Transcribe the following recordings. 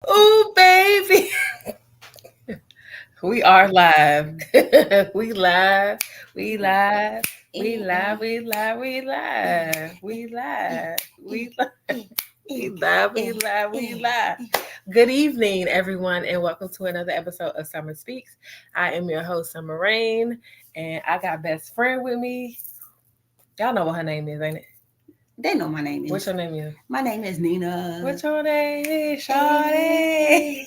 Oh, baby. We are live. We live. We live. We live. We live. We live. We live. We live. We live. We live. We live. Good evening, everyone, and welcome to another episode of Summer Speaks. I am your host, Summer Rain, and I got best friend with me. Y'all know what her name is, ain't it? They know my name is. What's your name is? My name is Nina. What's your name? Shawty.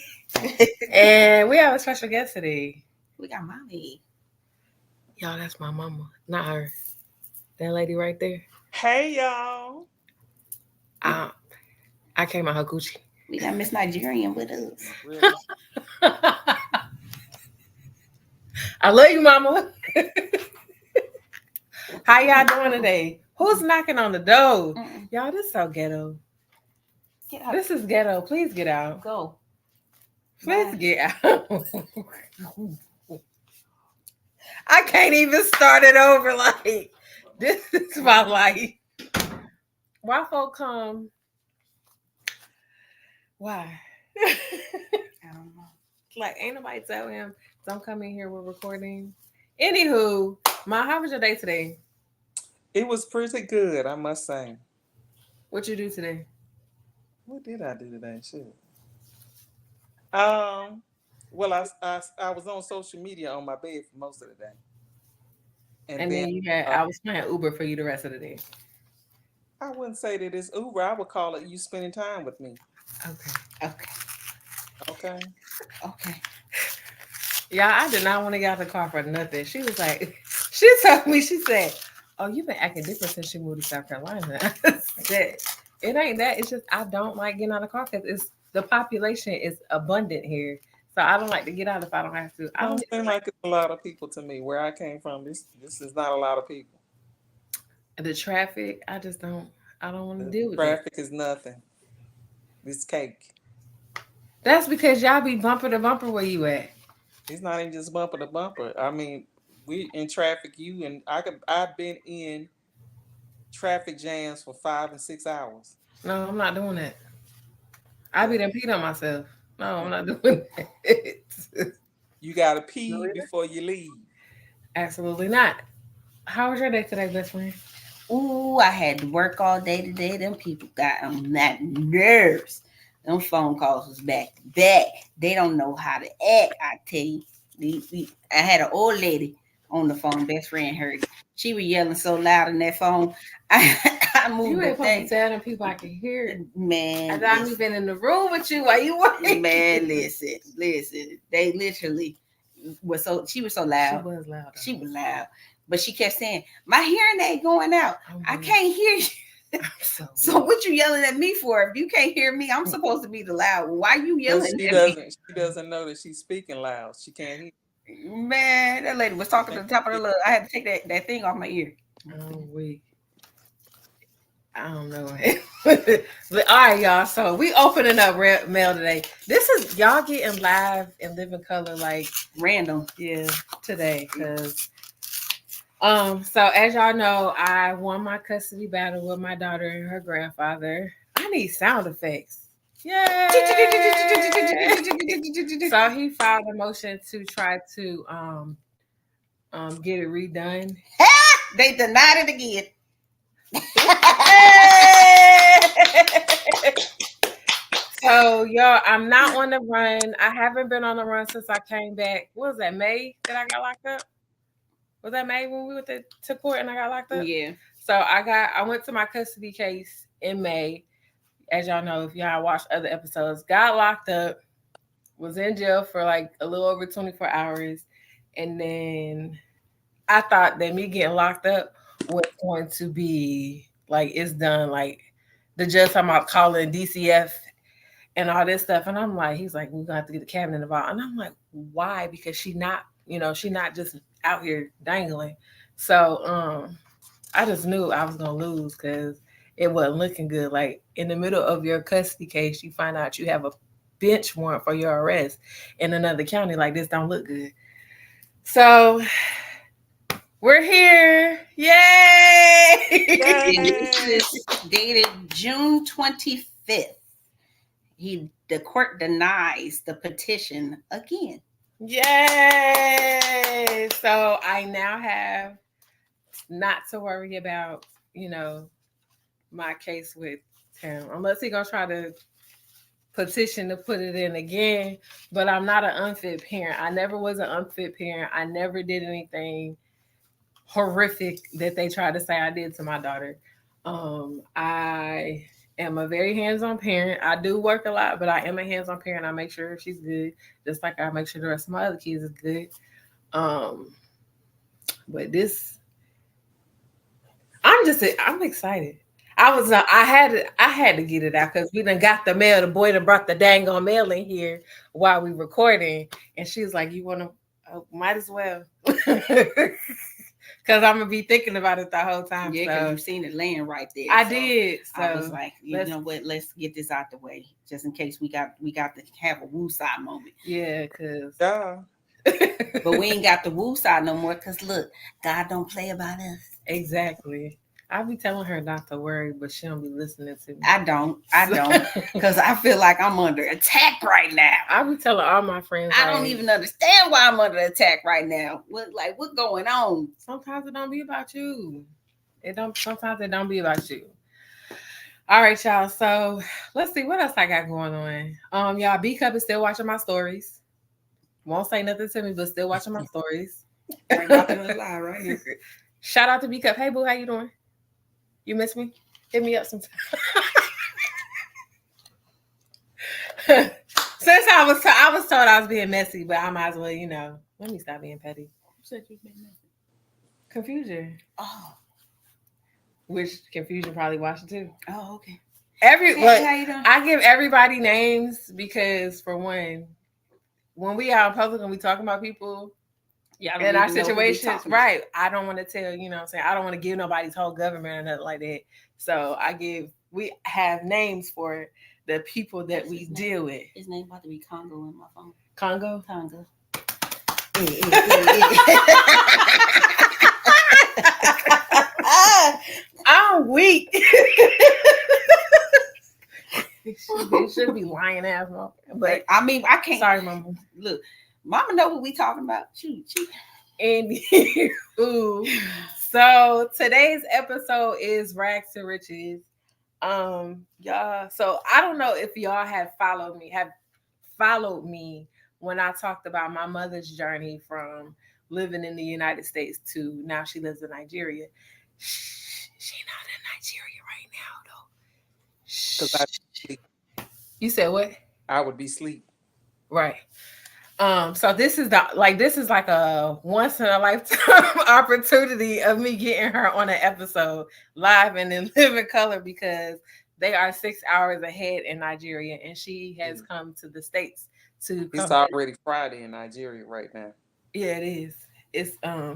And we have a special guest today. We got mommy. Y'all, that's my mama, not her. That lady right there. Hey y'all. I came out her Gucci. We got Miss Nigerian with us. Really? I love you, mama. How y'all doing today? Who's knocking on the door? Y'all, this is so ghetto. Get out. This is ghetto. Please get out. Go. Please Bye. get out. I can't even start it over. Like, this is my life. Why folk come? Why? I don't know. Like, ain't nobody tell him, don't come in here, we're recording. Anywho, how was your day today? It was pretty good, I must say. What you do today? What did I do today? Shit. Well, I was on social media on my bed for most of the day, And then you had, I was playing Uber for you the rest of the day. I wouldn't say that it's Uber. I would call it you spending time with me. Okay. Yeah, I did not want to get out of the car for nothing. She was like, she told me, she said, oh, you've been acting different since you moved to South Carolina. I said, it ain't that. It's just I don't like getting out of the car because the population is abundant here. So I don't like to get out if I don't have to. I don't seem like it's a lot of people to me. Where I came from, this is not a lot of people. The traffic, I don't want to deal with traffic is nothing. It's cake. That's because y'all be bumper to bumper where you at. It's not even just bumper to bumper. I mean, we in traffic. I've been in traffic jams for 5 and 6 hours. No, I'm not doing that. I be done peed on myself. No, I'm not doing that. You gotta pee before you leave. Absolutely not. How was your day today, best friend? Ooh, I had to work all day today. Them people got on that nerves. Them phone calls was back to back. They don't know how to act. I tell you. I had an old lady on the phone. Best friend heard it. She was yelling so loud in that phone. I moved you the ain't thing. supposed to tell them people I can hear it. Man, I haven't been in the room with you while you working. Man, listen. They literally was so. She was so loud. She was loud. She was loud. But she kept saying, my hearing aid going out. I can't hear you. So what you yelling at me for? If you can't hear me, I'm supposed to be the loud one. Why you yelling at me? She doesn't know that she's speaking loud. She can't hear. Man, that lady was talking to the top of the lung. I had to take that thing off my ear. Oh, wait. I don't know. But all right, y'all. So we opening up mail today. This is y'all getting live and living color like random. Yeah, today. Because so as y'all know, I won my custody battle with my daughter and her grandfather. I need sound effects. Yay! So he filed a motion to try to get it redone. They denied it again. So y'all, I'm not on the run. I haven't been on the run since I came back. What was that, May that I got locked up? Was that May when we went to court and I got locked up? Yeah. So I went to my custody case in May. As y'all know, if y'all watched other episodes, got locked up, was in jail for like a little over 24 hours. And then I thought that me getting locked up was going to be like, it's done. Like the judge talking about calling DCF and all this stuff. And I'm like, he's like, we're gonna have to get the cabinet involved. And I'm like, why? Because she not just out here dangling. So I just knew I was gonna lose because it wasn't looking good. Like in the middle of your custody case, you find out you have a bench warrant for your arrest in another county. Like this don't look good. So we're here. Yay! This is dated June 25th. He the court denies the petition again. Yay! So I now have not to worry about, my case with him, unless he gonna try to petition to put it in again. But I'm not an unfit parent. I never was an unfit parent. I never did anything horrific that they tried to say I did to my daughter. I am a very hands-on parent. I do work a lot, but I am a hands-on parent. I make sure she's good, just like I make sure the rest of my other kids is good. But this, I'm excited. I had to get it out because we done got the mail. The boy done brought the dang on mail in here while we recording, and she was like, "You want to? Might as well." Because I'm gonna be thinking about it the whole time. Yeah, because you've seen it laying right there. I did. So I was like, you know what? Let's get this out the way, just in case we got to have a woosah moment. Yeah, because but we ain't got the woosah no more. Because look, God don't play about us. Exactly. I be telling her not to worry, but she don't be listening to me. I don't, because I feel like I'm under attack right now. I be telling all my friends. I don't even understand why I'm under attack right now. What's going on? Sometimes it don't be about you. Sometimes it don't be about you. All right, y'all. So let's see what else I got going on. Y'all, B Cup is still watching my stories. Won't say nothing to me, but still watching my stories. Ain't nothing to lie right here. Shout out to B Cup. Hey, boo, how you doing? You miss me? Hit me up sometime. Since I was told I was being messy, but I might as well, let me stop being petty. You said you being messy. Confusion. Oh. Which Confusion probably watching too. Oh, okay. How you doing? I give everybody names because, for one, when we out in public and we talking about people, in our situations, right? I don't want to tell, what I'm saying? I don't want to give nobody's whole government or nothing like that. So we have names for the people that we deal with. His name about to be Congo in my phone. Congo? Congo. I'm weak. It should be lying ass, but I mean, I can't. Sorry, Mama. Look, Mama know what we talking about. Shoot. And so today's episode is Rags to Riches. Y'all. So I don't know if y'all have followed me when I talked about my mother's journey from living in the United States to now she lives in Nigeria. She not in Nigeria right now though. Because you said what? I would be asleep. Right. So this is like a once in a lifetime opportunity of me getting her on an episode live and in living color because they are 6 hours ahead in Nigeria and she has come to the States to It's already Friday in Nigeria right now. Yeah, it is. It's my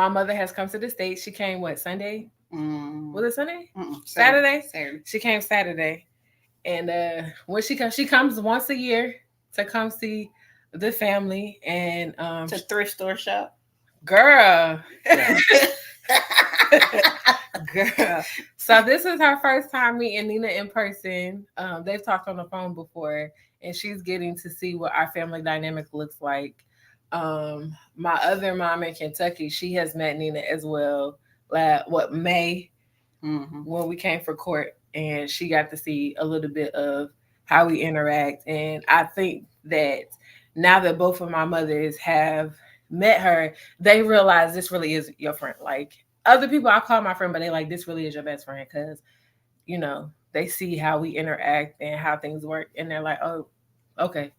mother has come to the States. She came Sunday? Was it Sunday? Saturday? She came Saturday. And when she comes once a year to come see the family and to thrift store shop. Girl. Girl. So this is her first time meeting Nina in person. They've talked on the phone before and she's getting to see what our family dynamic looks like. My other mom in Kentucky, she has met Nina as well. May when we came for court and she got to see a little bit of how we interact. And I think that now that both of my mothers have met her, they realize this really is your friend. Like other people I call my friend, but they like, this really is your best friend because, they see how we interact and how things work. And they're like, oh, okay.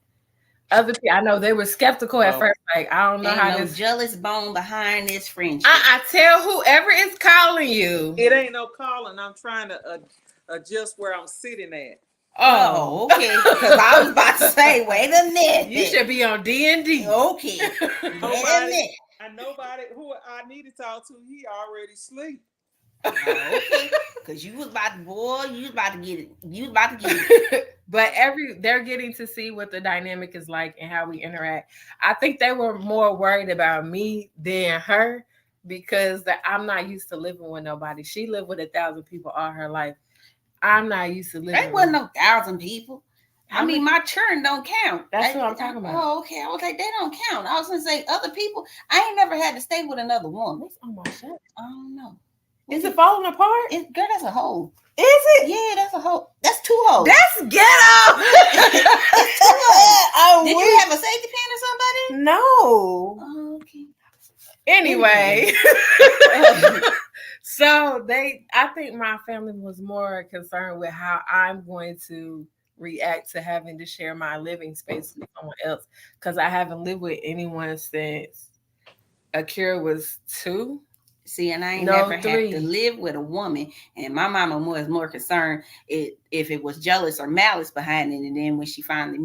Other people, I know they were skeptical at first. Like, I don't know how this jealous bone behind this friendship. I tell whoever is calling you. It ain't no calling. I'm trying to adjust where I'm sitting at. Oh, okay. Because I was about to say, wait a minute. You should be on D&D. Okay. Wait a minute. Nobody who I need to talk to, he already sleep. Okay. Because you was about to get it. But they're getting to see what the dynamic is like and how we interact. I think they were more worried about me than her because I'm not used to living with nobody. She lived with 1,000 people all her life. I'm not used to living. There wasn't no 1,000 people. I mean, my children don't count. That's what I'm talking about. Oh, okay. I was like, they don't count. I was gonna say other people. I ain't never had to stay with another woman. What's on my shirt? I don't know. Is it falling apart? Girl, that's a hole. Is it? Yeah, that's a hole. That's 2 holes. That's ghetto. Did you have a safety pin or somebody? No. Oh, okay. Anyway. So I think my family was more concerned with how I'm going to react to having to share my living space with someone else, because I haven't lived with anyone since Akira was 2. See, and I ain't never had to live with a woman, and my mama was more concerned if it was jealous or malice behind it. And then when she finally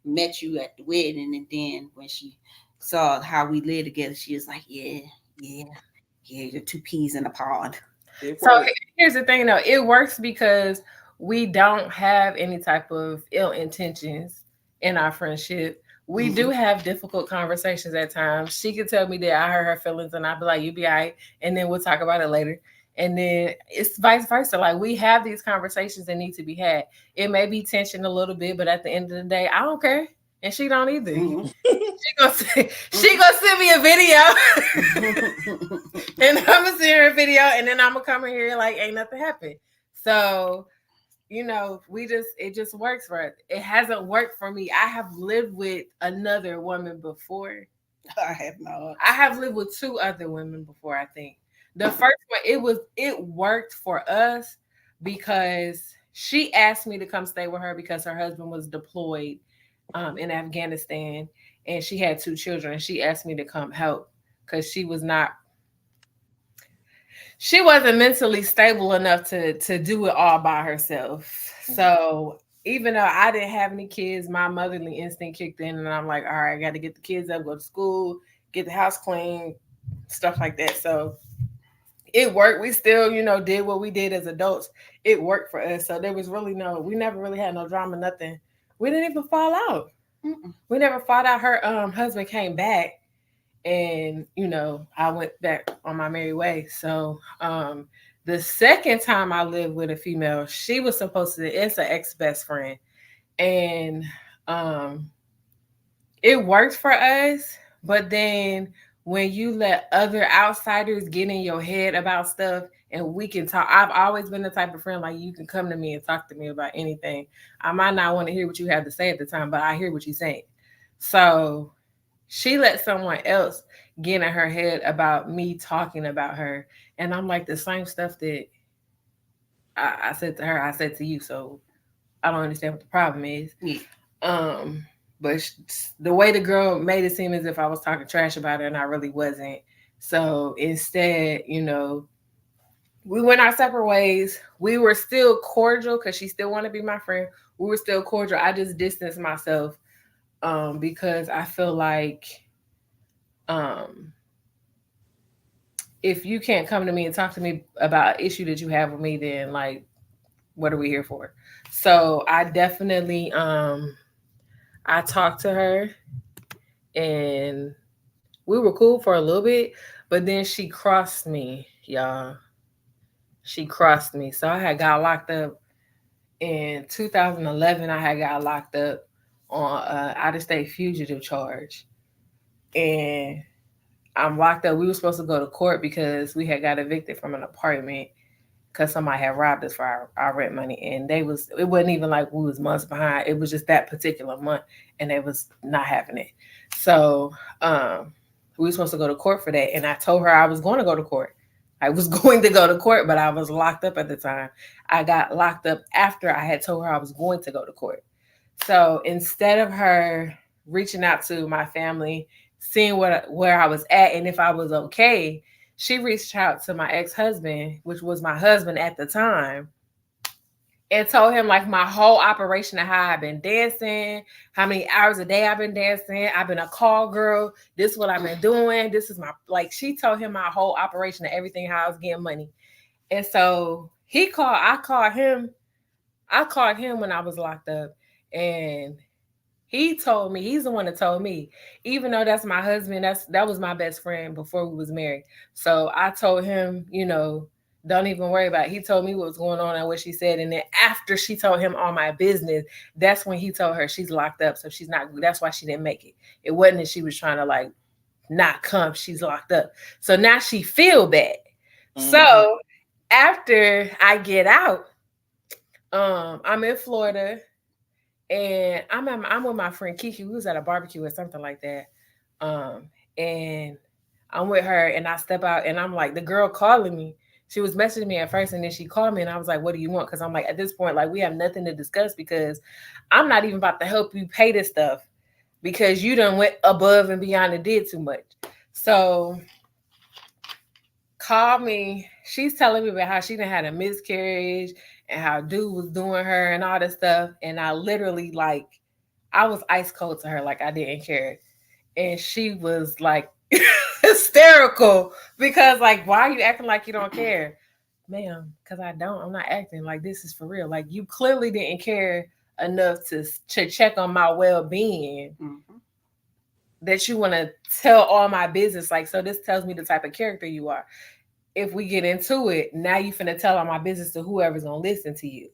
met you at the wedding, and then when she saw how we lived together, she was like, yeah, you're 2 peas in a pod. So here's the thing, though. It works because we don't have any type of ill intentions in our friendship. We do have difficult conversations at times. She could tell me that I hurt her feelings, and I'd be like, "You be all right," and then we'll talk about it later. And then it's vice versa. Like, we have these conversations that need to be had. It may be tension a little bit, but at the end of the day, I don't care, and she don't either. She gonna send me a video, and I'm gonna send her a video, and then I'm gonna come in here like ain't nothing happened. So, you know, it just works for us. It hasn't worked for me. I have lived with another woman before. I have not. I have lived with 2 other women before, I think. The first one, it worked for us because she asked me to come stay with her because her husband was deployed in Afghanistan, and she had 2 children, and she asked me to come help because she wasn't mentally stable enough to do it all by herself. So even though I didn't have any kids, my motherly instinct kicked in, and I'm like, all right, I got to get the kids up, go to school, get the house clean, stuff like that. So it worked. We still, did what we did as adults. It worked for us. So there was really we never really had no drama, nothing. We didn't even fall out. We never fought out. Her husband came back, and I went back on my merry way. So the second time I lived with a female, she was it's an ex-best friend, and it worked for us. But then when you let other outsiders get in your head about stuff, and we can talk, I've always been the type of friend, like, you can come to me and talk to me about anything. I might not want to hear what you have to say at the time, but I hear what you're saying. So she let someone else get in her head about me talking about her. And I'm like, the same stuff that I said to her, I said to you. So I don't understand what the problem is. Yeah. But the way the girl made it seem as if I was talking trash about her, and I really wasn't. So instead, we went our separate ways. We were still cordial because she still wanted to be my friend. We were still cordial. I just distanced myself because I feel like if you can't come to me and talk to me about an issue that you have with me, then like, what are we here for? So I definitely I talked to her, and we were cool for a little bit, but then she crossed me, y'all. She crossed me. So I had got locked up in 2011. I had got locked up on out-of-state fugitive charge, and I'm locked up. We were supposed to go to court because we had got evicted from an apartment because somebody had robbed us for our rent money, and it wasn't even like we was months behind. It was just that particular month, and they was not having it. So we were supposed to go to court for that, and I told her I was going to go to court. I was going to go to court, but I was locked up at the time. I got locked up after I had told her I was going to go to court. So instead of her reaching out to my family, seeing where I was at and if I was okay, she reached out to my ex-husband, which was my husband at the time, and told him like my whole operation of how I've been dancing, how many hours a day I've been dancing. I've been a call girl. This is what I've been doing. This is she told him my whole operation of everything, how I was getting money. And so I called him when I was locked up, and he's the one that told me, even though that's my husband, that was my best friend before we was married. So I told him, Don't even worry about it. He told me what was going on and what she said. And then after she told him all my business, that's when he told her she's locked up. So she's not, that's why she didn't make it. It wasn't that she was trying to like not come. She's locked up. So now she feel bad. Mm-hmm. So after I get out, I'm in Florida and I'm with my friend Kiki. We was at a barbecue or something like that. And I'm with her and I step out and I'm like, the girl calling me. She was messaging me at first and then she called me and I was like, what do you want? Because I'm like, at this point, like we have nothing to discuss because I'm not even about to help you pay this stuff because you done went above and beyond and did too much. So call me. She's telling me about how she done had a miscarriage and how dude was doing her and all this stuff. And I literally like, I was ice cold to her. Like I didn't care. And she was like, hysterical because like why are you acting like you don't care, ma'am? Because I don't. I'm not acting like this is for real. Like you clearly didn't care enough to check on my well-being that you want to tell all my business. Like, so this tells me the type of character you are. If we get into it, now you finna tell all my business to whoever's gonna listen to you.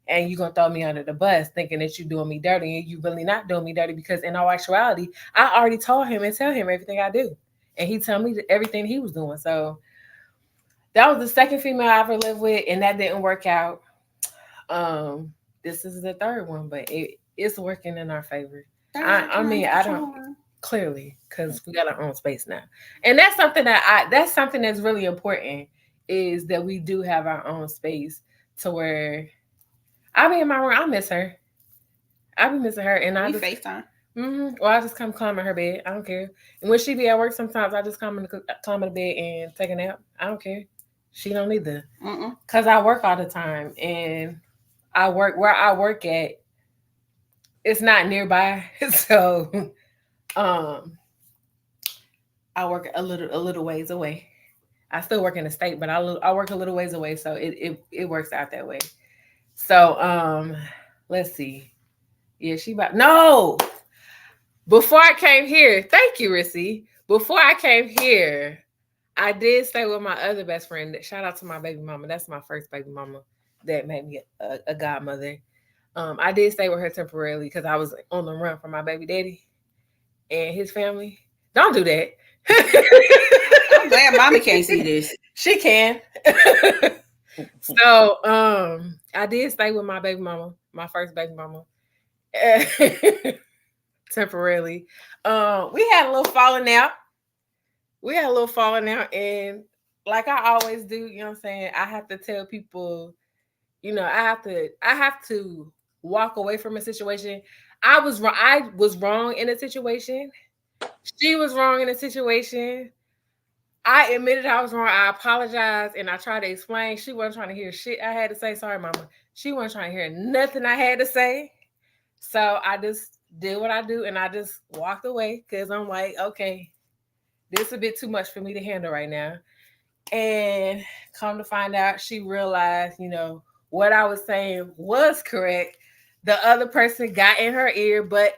And you're going to throw me under the bus thinking that you're doing me dirty. And you really not doing me dirty because in all actuality, I already told him and tell him everything I do. And he told me everything he was doing. So that was the second female I ever lived with. And that didn't work out. This is the third one, but it's working in our favor. I mean, I don't clearly because we got our own space now. And that's something that's something that's really important is that we do have our own space to where I be in my room. I miss her. I be missing her. And I just FaceTime. Or I just come climb in her bed. I don't care. And when she be at work, sometimes I just climb in the bed and take a nap. I don't care. She don't either. Because I work all the time. And I work where I work at. It's not nearby. So I work a little ways away. I still work in the state, but I work a little ways away. So it works out that way. So let's see. Yeah, no. Before I came here, thank you, Rissy. Before I came here, I did stay with my other best friend. Shout out to my baby mama. That's my first baby mama that made me a godmother. I did stay with her temporarily because I was on the run from my baby daddy and his family. Don't do that. I'm glad mommy can't see this. She can. So I did stay with my baby mama, my first baby mama. Temporarily. We had a little falling out. And like I always do, you know what I'm saying? I have to tell people, you know, I have to walk away from a situation. I was wrong in a situation. She was wrong in a situation. I admitted I was wrong. I apologized and I tried to explain. She wasn't trying to hear shit I had to say. Sorry, mama. She wasn't trying to hear nothing I had to say. So I just did what I do and I just walked away because I'm like, okay, this is a bit too much for me to handle right now. And come to find out, she realized, you know, what I was saying was correct. The other person got in her ear, but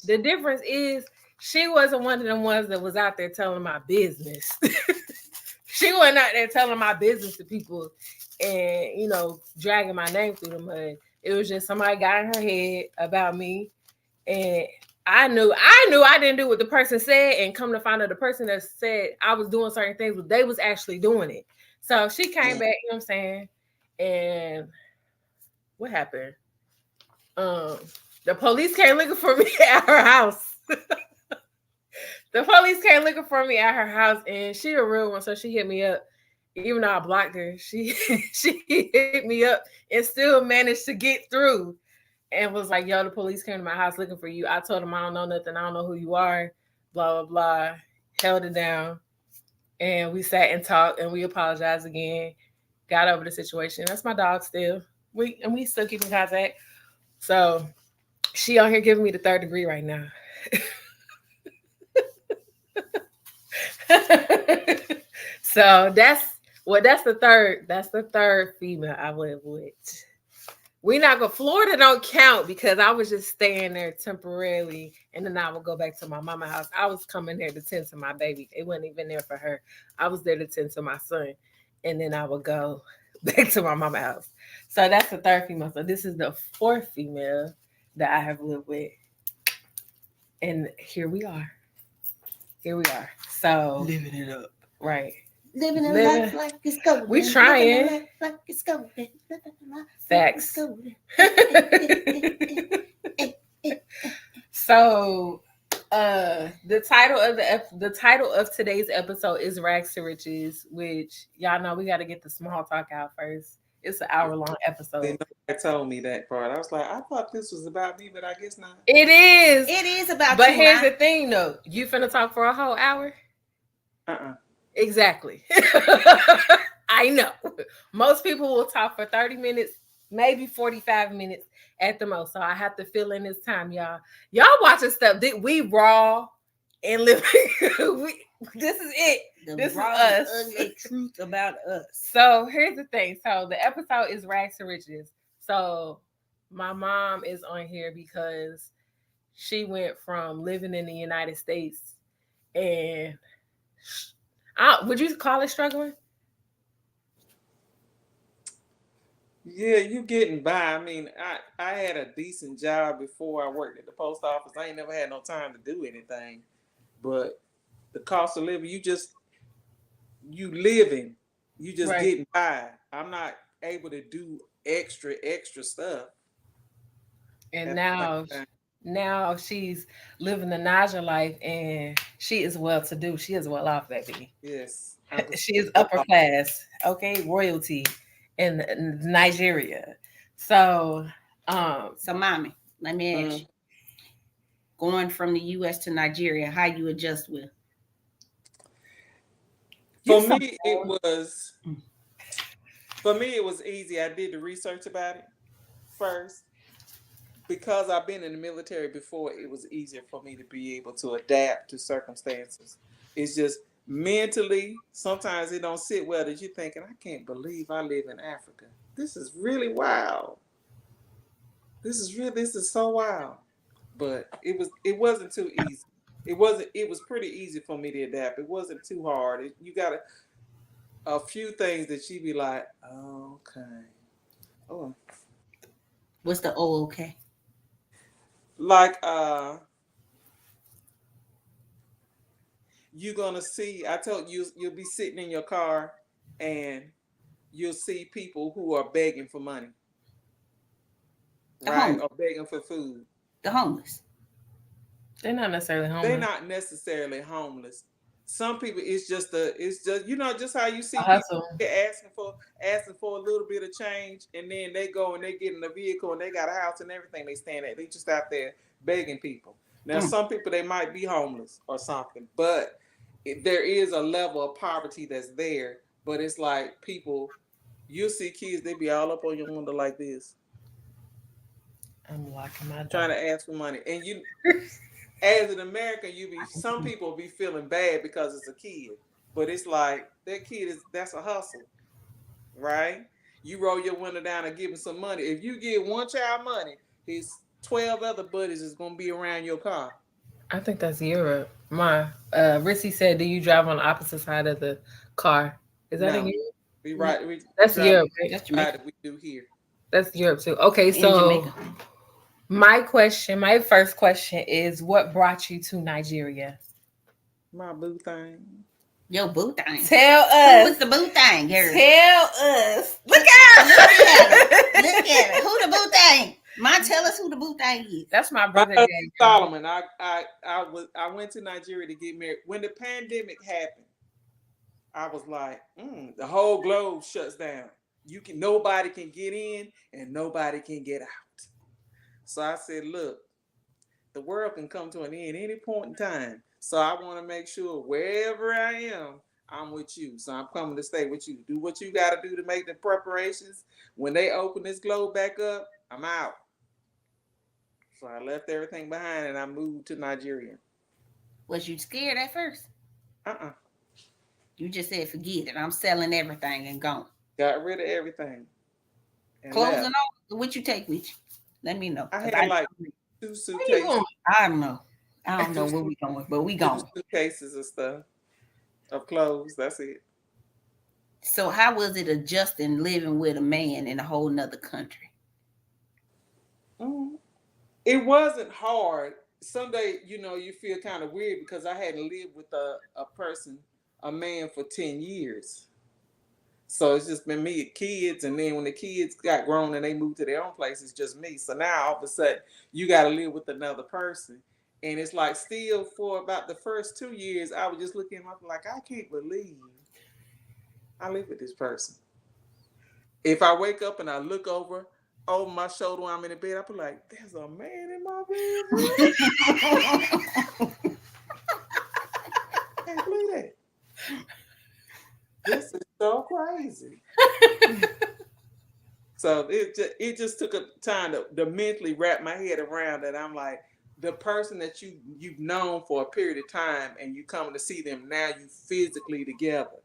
the difference is she wasn't one of them ones that was out there telling my business. She wasn't out there telling my business to people and, you know, dragging my name through the mud. It was just somebody got in her head about me. And I knew I didn't do what the person said, and come to find out the person that said I was doing certain things, but they was actually doing it. So she came back, you know what I'm saying? And what happened? The police came looking for me at her house. The police came looking for me at her house, and she a real one, so she hit me up. Even though I blocked her, she hit me up and still managed to get through. And was like, yo, the police came to my house looking for you. I told them I don't know nothing. I don't know who you are. Blah, blah, blah. Held it down. And we sat and talked and we apologized again. Got over the situation. That's my dog still. We still keep in contact. So she on here giving me the 3rd degree right now. So that's the third female I live with. We not gonna, Florida don't count because I was just staying there temporarily and then I would go back to my mama's house. I was coming there to tend to my baby. It wasn't even there for her. I was there to tend to my son. and then I would go back to my mama's house. So that's the third female. So this is the fourth female that I have lived with. And here we are. Here we are. So Living it up. right. Living a Living- life like it's golden. We trying. Living a life like it's golden. Living a life Facts. like it's golden. So the title of today's episode is Rags to Riches, which y'all know we got to get the small talk out first. It's an hour-long episode. They told me that part. I was like, I thought this was about me, but I guess not. It is. It is about But you, here's Ma. the thing, though. You finna talk for a whole hour? Exactly. I know. Most people will talk for 30 minutes, maybe 45 minutes at the most. So I have to fill in this time, y'all. Y'all watching stuff that we raw and living. This is it. The This is raw, us. ugly truth about us. So here's the thing. So the episode is Rags to Riches. So my mom is on here because she went from living in the United States and would you call it struggling? Yeah, you getting by. I mean, I had a decent job before I worked at the post office. I ain't never had no time to do anything. But the cost of living, you living. You just Right. getting by. I'm not able to do extra stuff. And At the same time. now she's living the Naja life and she is well to do. She is well off, baby. Yes. She is upper class, okay, royalty in Nigeria. So So, mommy, let me ask you. Going from the U.S. to Nigeria, how you adjust with? For me, it was easy. I did the research about it first. Because I've been in the military before, it was easier for me to be able to adapt to circumstances. It's just mentally, sometimes it don't sit well that you're thinking, I can't believe I live in Africa. This is really wild. This is so wild. But it wasn't too easy. It was pretty easy for me to adapt. It wasn't too hard. You got a few things that you be like, okay. Oh. What's the okay? Like you're gonna see, I told you, you'll be sitting in your car and you'll see people who are begging for money, right? Or begging for food. The homeless. they're not necessarily homeless. They're not necessarily homeless. Some people, it's just just how you see A people hustle. asking for a little bit of change, and then they go and they get in a vehicle and they got a house and everything they stand at. They just out there begging people. Now, some people, they might be homeless or something, but there is a level of poverty that's there. But it's like people, you see kids, they be all up on your window like this, I'm locking my door. trying to ask for money. And you, as an American, some people be feeling bad because it's a kid, but it's like that kid that's a hustle, right? You roll your window down and give him some money. If you give one child money, his 12 other buddies is gonna be around your car. I think that's Europe. My Rissy said, "Do you drive on the opposite side of the car?" Is that in Europe? That's Europe. Right? That's Jamaica. We do here. That's Europe too. Okay, so my first question is, what brought you to Nigeria? My boo thing. Yo, boo thing. Tell us. What's the boo thing, girl? Tell us. Look out! Look at it. Who the boo thing? Mom, tell us who the boo thing is. That's my brother. Solomon. I went to Nigeria to get married. When the pandemic happened, I was like, the whole globe shuts down. Nobody can get in and nobody can get out. So I said, look, the world can come to an end any point in time. So I want to make sure wherever I am, I'm with you. So I'm coming to stay with you. Do what you got to do to make the preparations. When they open this globe back up, I'm out. So I left everything behind and I moved to Nigeria. Was you scared at first? You just said, forget it. I'm selling everything and gone. Got rid of everything. Clothes and all. What you take with you? Let me know. I had like 2 suitcases. I don't know. I don't know where we going, but we going. 2 suitcases of stuff, of clothes. That's it. So how was it adjusting living with a man in a whole nother country? It wasn't hard. Someday, you feel kind of weird because I hadn't lived with a person, a man, for 10 years. So it's just been me and kids. And then when the kids got grown and they moved to their own place, it's just me. So now all of a sudden you got to live with another person. And it's like still for about the first 2 years, I was just looking at him like, I can't believe I live with this person. If I wake up and I look over my shoulder when I'm in the bed, I'll be like, there's a man in my bed. I can't believe that. This is so crazy. So it just took a time to mentally wrap my head around that. I'm like, the person that you've known for a period of time and you coming to see them now, you physically together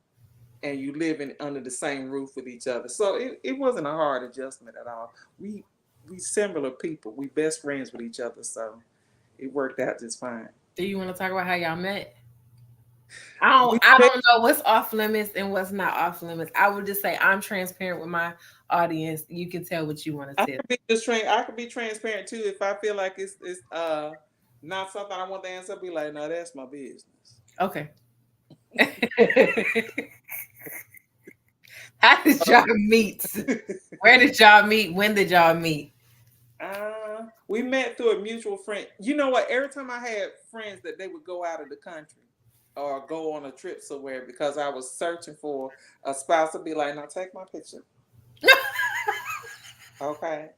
and you living under the same roof with each other. So it wasn't a hard adjustment at all. We similar people. We best friends with each other. So it worked out just fine. Do you want to talk about how y'all met? I don't know what's off limits and what's not off limits. I would just say I'm transparent with my audience. You can tell what you want to tell. I could be transparent too if I feel like it's not something I want to answer. I'll be like, no, that's my business. Okay. How did y'all meet? Where did y'all meet? When did y'all meet? We met through a mutual friend. You know what? Every time I had friends that they would go out of the country or go on a trip somewhere because I was searching for a spouse, to be like, now take my picture. Okay.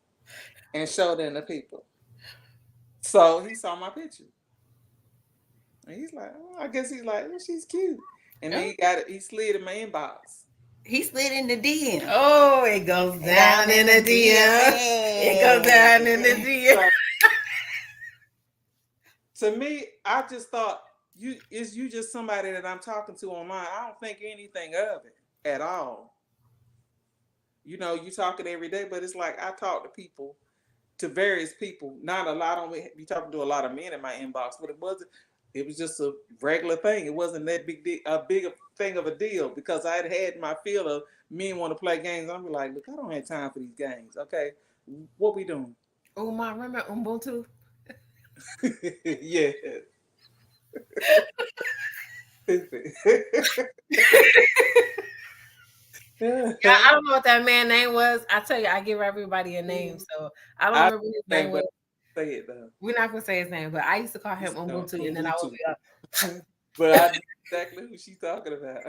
And show them the people. So he saw my picture. And he's like, I guess he's like, oh, she's cute. And then he slid in my inbox. He slid in the DM. Oh, it goes down in the DM. It goes down in the DM. To me, I just thought you just somebody that I'm talking to online. I don't think anything of it at all. You talking every day, but it's like I talk to various people. Not a lot. I don't be talking to a lot of men in my inbox, but it was just a regular thing. It wasn't that big thing of a deal because I had my feel of men want to play games. I'm like, look, I don't have time for these games. Okay, what we doing? Oh, my, remember Ubuntu? Yeah. I don't know what that man's name was. I tell you, I give everybody a name, so I don't remember his name. Say it though. We're not gonna say his name, but I used to call him Ubuntu, and then I would be up. But I knew exactly who she's talking about.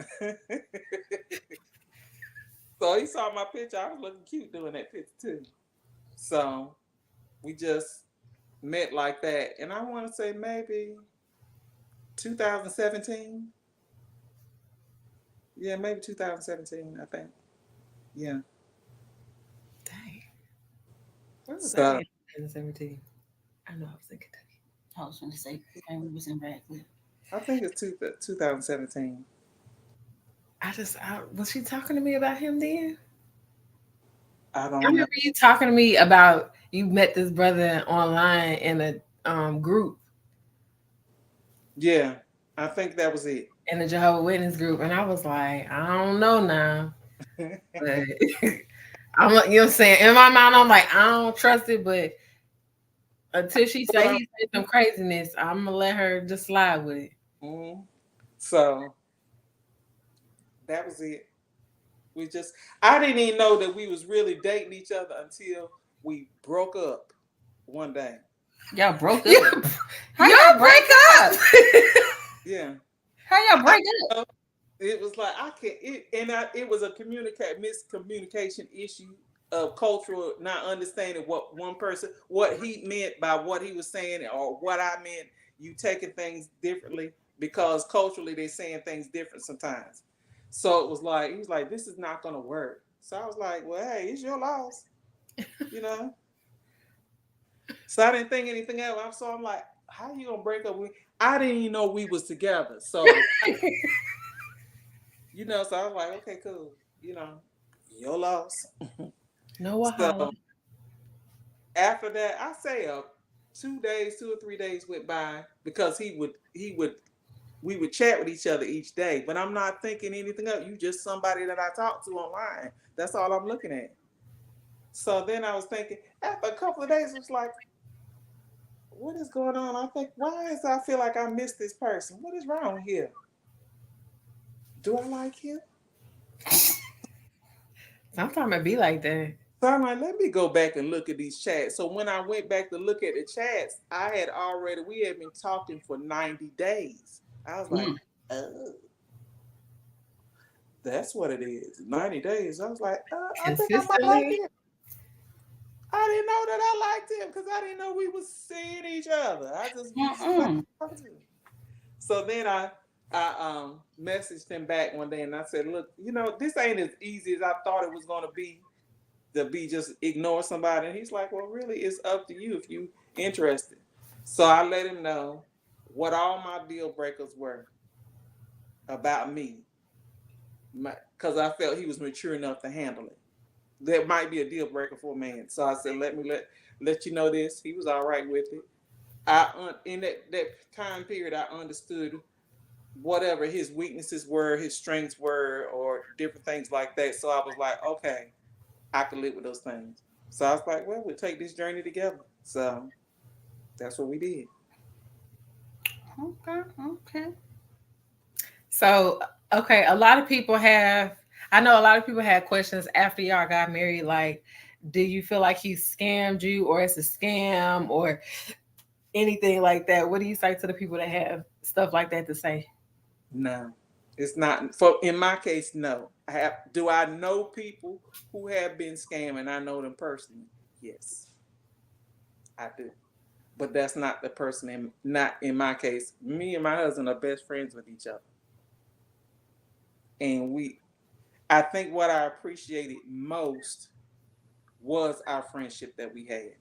So he saw my picture. I was looking cute doing that picture too. So we just met like that, and I want to say maybe 2017. Yeah, maybe 2017. I think. Yeah. Dang. Where was So, that in 2017? I know I was in Kentucky. I was going to say, we was in Radcliffe. I think it's 2017. Was she talking to me about him then? I don't I remember you talking to me about you met this brother online in a group. Yeah, I think that was it. In the Jehovah's Witness group, and I was like, I don't know now. But I'm like, you know what I'm saying? In my mind, I'm like, I don't trust it, but until she say he said some craziness, I'm gonna let her just slide with it. Mm-hmm. So that was it. I didn't even know that we was really dating each other until we broke up one day. Y'all broke up? Yeah. How y'all break up? Yeah. How y'all break up? It was like it was a miscommunication issue of cultural not understanding what he meant by what he was saying or what I meant. You taking things differently because culturally they're saying things different sometimes. So it was like he was like, this is not gonna work. So I was like, well, hey, it's your loss, So I didn't think anything else. So I'm like, how you gonna break up with me? I didn't even know we was together. So so I was like, okay, cool. Your loss. No, so after that, I say 2 or 3 days went by because he would we would chat with each other each day, but I'm not thinking anything of you. Just somebody that I talk to online. That's all I'm looking at. So then I was thinking, after a couple of days, it was like, what is going on? I think, why is I feel like I missed this person? What is wrong here? Do I like him? Sometimes it be like that. So I'm like, let me go back and look at these chats. So when I went back to look at the chats, we had been talking for 90 days. I was like, oh, that's what it is. 90 days. I was like, I think I might like Consistently. him. I didn't know that I liked him because I didn't know we was seeing each other. I just so then I messaged him back one day and I said, look, this ain't as easy as I thought it was gonna be to be just ignore somebody. And he's like, well, really, it's up to you if you interested. So I let him know what all my deal breakers were about me, because I felt he was mature enough to handle it. That might be a deal breaker for a man. So I said, let me let you know this. He was all right with it. In that time period, I understood whatever his weaknesses were, his strengths were, or different things like that. So I was like, okay, I could live with those things. So I was like, well, we'll take this journey together. So that's what we did. Okay. So, okay, I know a lot of people had questions after y'all got married. Like, do you feel like he scammed you or it's a scam or anything like that? What do you say to the people that have stuff like that to say? No, it's not. In my case, no. Do I know people who have been scamming? I know them personally. Yes, I do. But that's not the person. Not in my case. Me and my husband are best friends with each other, and I think what I appreciated most was our friendship that we had.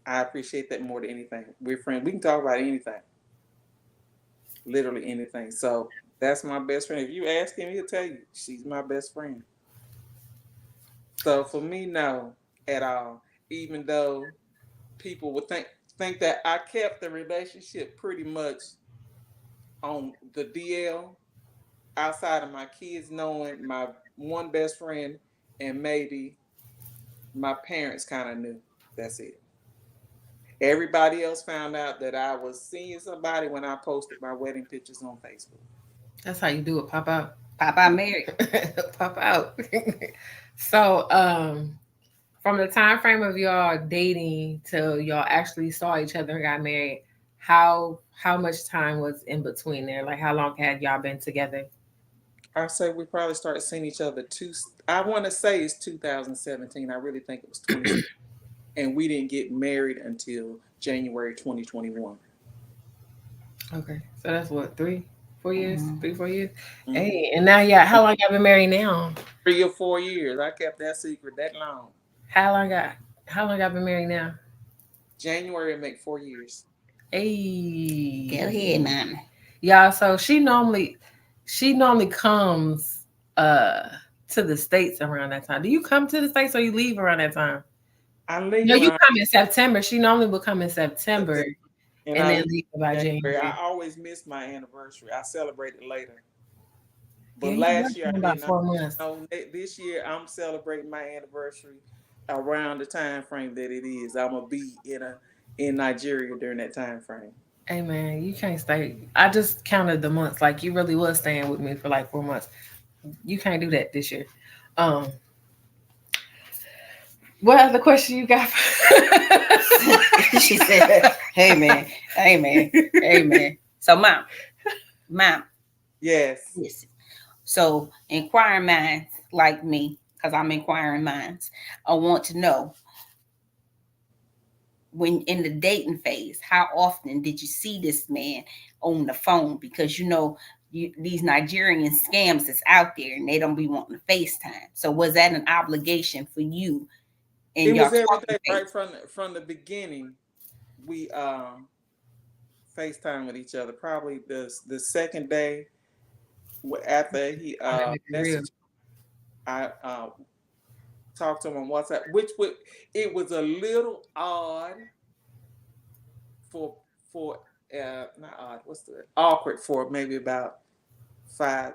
I appreciate that more than anything. We're friends. We can talk about anything, literally anything. So that's my best friend. If you ask him, he'll tell you she's my best friend. So for me, no, at all. Even though people would think that I kept the relationship pretty much on the DL, outside of my kids knowing, my one best friend, and maybe my parents kind of knew. That's it. Everybody else found out that I was seeing somebody when I posted my wedding pictures on Facebook. That's how you do it. Pop out. Papa married. Pop out. So, from the time frame of y'all dating till y'all actually saw each other and got married, how much time was in between there? Like, how long had y'all been together? I say we probably started seeing each other I want to say it's 2017. I really think it was 20, and we didn't get married until January 2021. Okay, so that's what 3, 4 years, Mhm. 3, 4 years. Mm-hmm. Hey, and now how long y'all been married now? 3 or 4 years. I kept that secret that long. How long got how long y'all been married now? January will make 4 years. Hey, Go ahead, mama. y'all. So she normally comes to the States around that time. Do you come to the States or you leave around that time? I No, leave you around come in September. She normally will come in September September, and and I then leave leave by in January. I January. always miss my anniversary. I celebrate it later. Yeah, But you last year working I about didn't. 4 months. This year I'm celebrating my anniversary around the time frame that it is. I'm gonna be in Nigeria during that time frame. Hey man, you can't stay. I just counted the months. Like you really was staying with me for like 4 months. You can't do that this year. Um, what other question you got? She said, "Hey man, hey man, hey man." So, mom, Yes. listen. So, inquiring minds like me, because I'm inquiring minds, I want to know when in the dating phase, how often did you see this man on the phone? Because these Nigerian scams that's out there, and they don't be wanting to FaceTime. So, was that an obligation for you in It your was every talking day right phase? from the beginning. We FaceTime with each other. Probably the second day after he Trying to make it real. messaged, I talked to him on WhatsApp, it was a little odd for not odd. What's the awkward for maybe about 5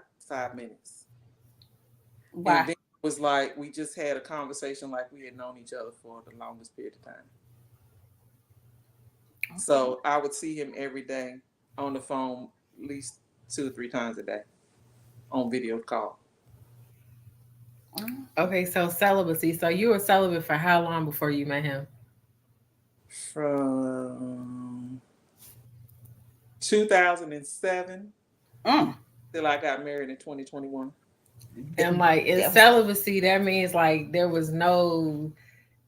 minutes, and Why? then it was like we just had a conversation like we had known each other for the longest period of time. Okay. So I would see him every day on the phone, at least 2 or 3 times a day, on video call. Okay, so celibacy. So you were celibate for how long before you met him? From 2007 till I got married in 2021. And like in celibacy, that means like there was no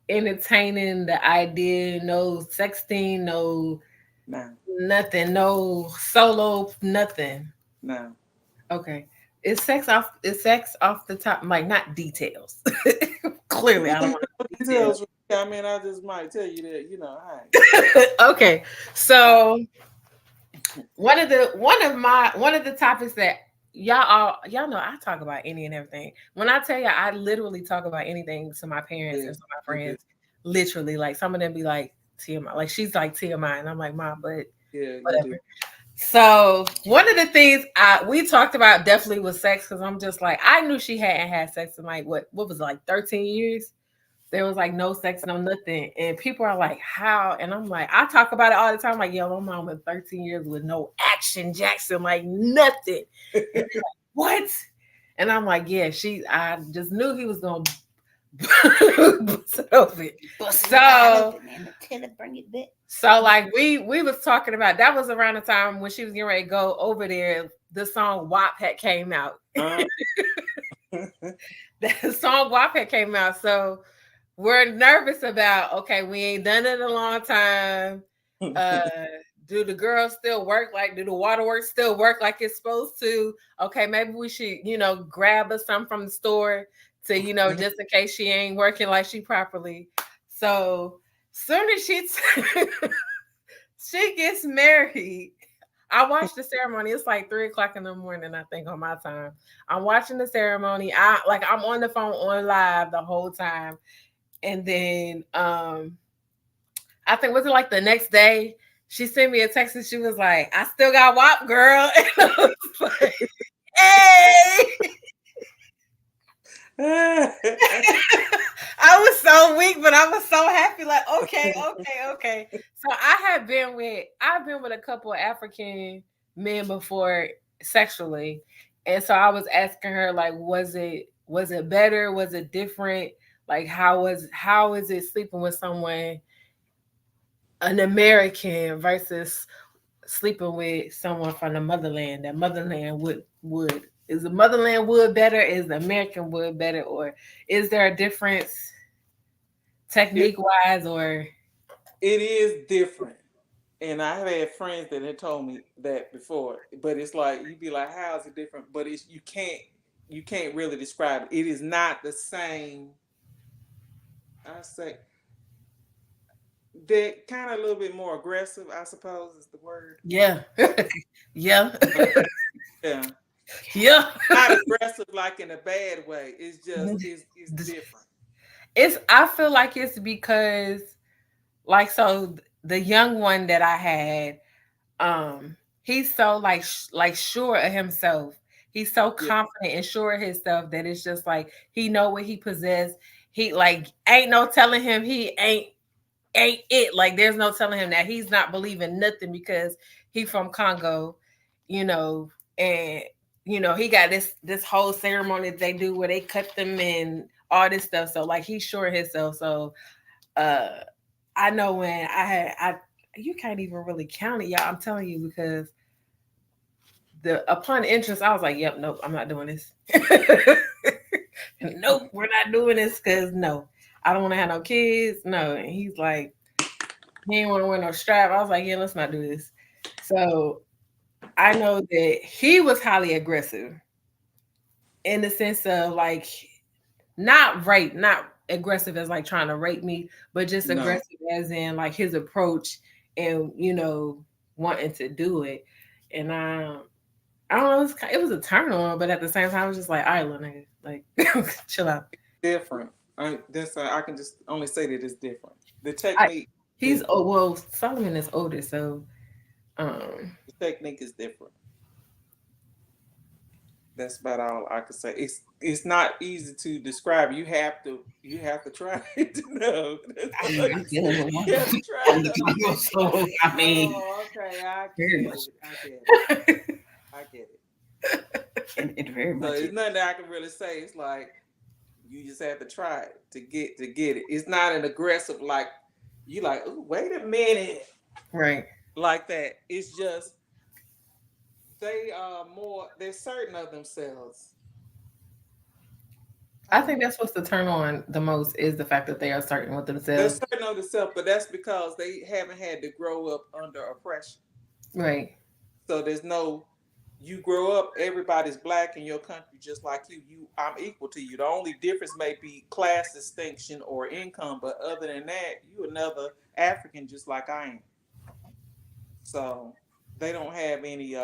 entertaining the idea, no sexting, no nothing, no solo, nothing. No. Okay. Is sex off the top, like not details. Clearly, I don't want to details. I mean, I just might tell you that, hi. Okay. So one of the topics that y'all know, I talk about any and everything. When I tell you, I literally talk about anything to my parents and to my friends. Literally, like some of them be like TMI, like she's like TMI, and I'm like, Mom, but whatever. So one of the things we talked about definitely was sex, because I'm just like, I knew she hadn't had sex in like what was it, like 13 years. There was like no sex, no nothing. And people are like, how? And I'm like, I talk about it all the time. Like, yo, my mom went 13 years with no action, Jackson, like nothing. Like, what? And I'm like, yeah, I just knew he was going to bust it open. So like we was talking about, that was around the time when she was getting ready to go over there. The song WAP had came out. The song WAP had came out. So we're nervous about, okay, we ain't done it in a long time. Do the girls still work? Like, do the waterworks still work like it's supposed to? Okay, maybe we should, grab us some from the store to, just in case she ain't working like she properly. So soon as she gets married, I watched the ceremony. It's like 3:00 in the morning, I think, on my time. I'm watching the ceremony. I'm on the phone on live the whole time. And then I think, was it like the next day, she sent me a text and she was like, I still got WAP, girl. And I was like, hey. I was so weak, but I was so happy. Like, okay. So I've been with a couple of African men before sexually. And so I was asking her, like, was it better? Was it different? Like, how is it sleeping with someone, an American, versus sleeping with someone from the motherland? That motherland would is the motherland wood better? Is the American wood better? Or is there a difference technique wise? Or it is different. And I have had friends that had told me that before, but it's like, you'd be like, how is it different? But you can't really describe it. It is not the same. I say they're kind of a little bit more aggressive, I suppose is the word. Yeah. Yeah. Yeah. Not aggressive like in a bad way. It's just it's different. I feel like it's because, like, so the young one that I had, he's so like sure of himself. He's so confident and sure of himself that it's just like he know what he possessed. He like ain't no telling him he ain't it. Like, there's no telling him that he's not believing nothing because he from Congo, and he got this whole ceremony that they do where they cut them and all this stuff. So like he's sure of himself. So I know when you can't even really count it, y'all. I'm telling you, because upon interest, I was like, yep, nope, I'm not doing this. Nope, we're not doing this, because no, I don't want to have no kids. No. And he's like, he didn't want to wear no strap. I was like, yeah, let's not do this. So I know that he was highly aggressive in the sense of like, not aggressive as like trying to rape me, but just aggressive as in like his approach and wanting to do it. And I don't know, it was a turn on, but at the same time I was just like, all right, little nigga, like chill out. Different. I can just only say that it's different. The technique. Solomon is older, so Um, The technique is different. That's about all I can say. It's not easy to describe. You have to try it to know. That's I all mean, I I'm can say. dealing with one You have to try on it the to Congo, understand. so I mean, Oh, okay. I very get much, it. I get it. I get it. it very So much it's is. nothing that I can really say. It's like you just have to try it to get it. It's not an aggressive like you like. Oh, wait a minute, right. like that. It's just they are more. They're certain of themselves. I think that's what's to turn on the most is the fact that they are certain with They're themselves. certain of themselves, but that's because they haven't had to grow up under oppression. Right. So there's no. You grow up, everybody's black in your country just like you. I'm equal to you. The only difference may be class distinction or income, but other than that, you another African just like I am. So they don't have any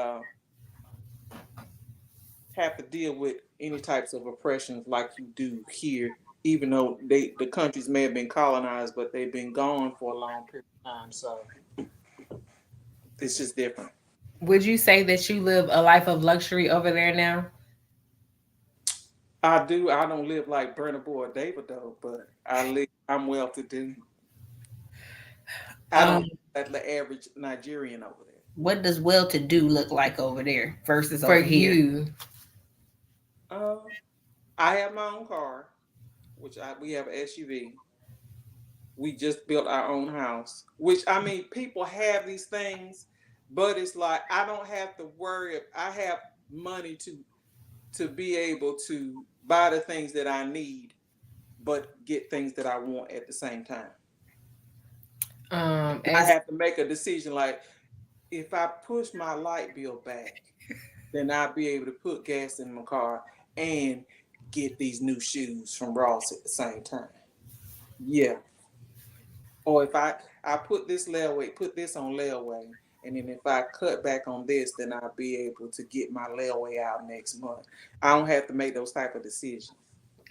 have to deal with any types of oppressions like you do here, even though the countries may have been colonized, but they've been gone for a long period of time. So it's just different. Would you say that you live a life of luxury over there now? I do. I don't live like Burna Boy or David though, but I'm well to do. I don't Um, live like the average Nigerian over there. What does well-to-do look like over there versus for over here? you, Uh, I have my own car, we have an SUV. We just built our own house, which I mean, people have these things, but it's like I don't have to worry. I have money to be able to buy the things that I need, but get things that I want at the same time. I as have to make a decision like if I push my light bill back, then I'll be able to put gas in my car and get these new shoes from Ross at the same time. Yeah. Or if I put this on layaway, and then if I cut back on this, then I'll be able to get my layaway out next month. I don't have to make those type of decisions.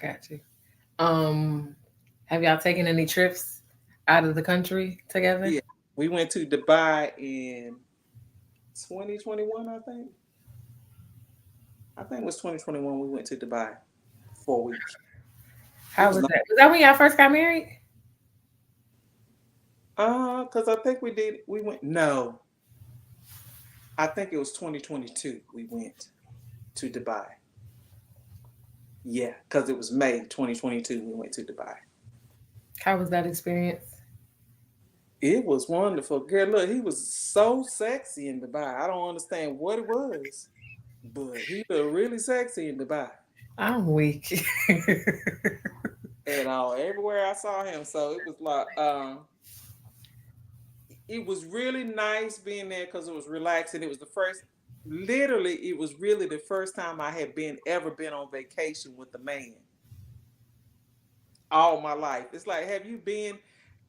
got you. Um, have y'all taken any trips out of the country together? Yeah, we went to Dubai in 2021. I think it was 2021. We went to Dubai for a week. It How was was nice. that? Was that when y'all first got married? Because I think we did. We went. No, I think it was 2022. We went to Dubai. Yeah, because it was May 2022. We went to Dubai. How was that experience? It was wonderful. Girl, look, he was so sexy in Dubai. I don't understand what it was, but he looked really sexy in Dubai. I'm weak. And everywhere I saw him. So it was like, it was really nice being there because it was relaxing. It was literally, it was really the first time I had ever been on vacation with a man all my life. It's like, have you been,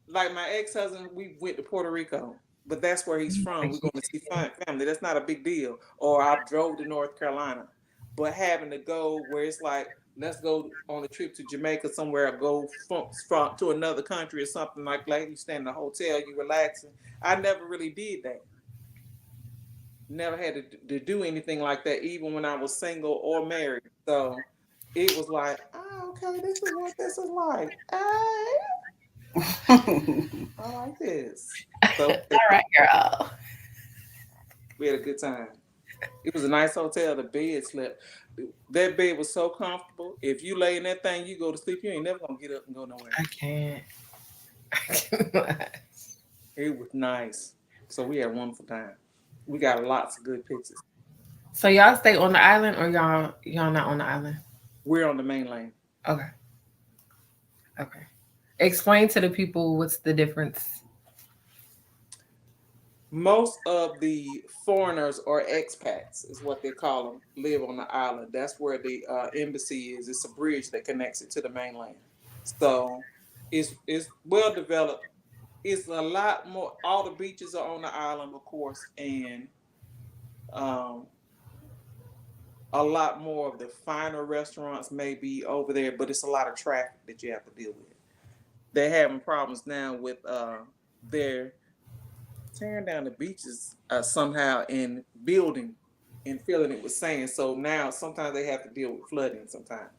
like my ex-husband, we went to Puerto Rico, but that's where he's from. We're going to see family. That's not a big deal. Or I drove to North Carolina, but having to go where it's like, let's go on a trip to Jamaica somewhere, or go from to another country or something like that. You stay in a hotel, you relaxing. I never really did that. Never had to do anything like that, even when I was single or married. So it was like, oh, okay, this is what this is like. I like this. So All right, girl. we had a good time. It was a nice hotel. The bed slept. That bed was so comfortable. If you lay in that thing, you go to sleep. You ain't never gonna get up and go nowhere. I can't. I cannot. It was nice. So we had a wonderful time. We got lots of good pictures. So y'all stay on the island, or y'all not on the island? We're on the mainland. Okay. Okay. Explain to the people what's the difference. Most of the foreigners or expats is what they call them live on the island. That's where the embassy is. It's a bridge that connects it to the mainland. So it's well developed. It's a lot more. All the beaches are on the island, of course, and um, a lot more of the finer restaurants may be over there, but it's a lot of traffic that you have to deal with. They're having problems now with their tearing down the beaches somehow and building and filling it with sand. So now sometimes they have to deal with flooding sometimes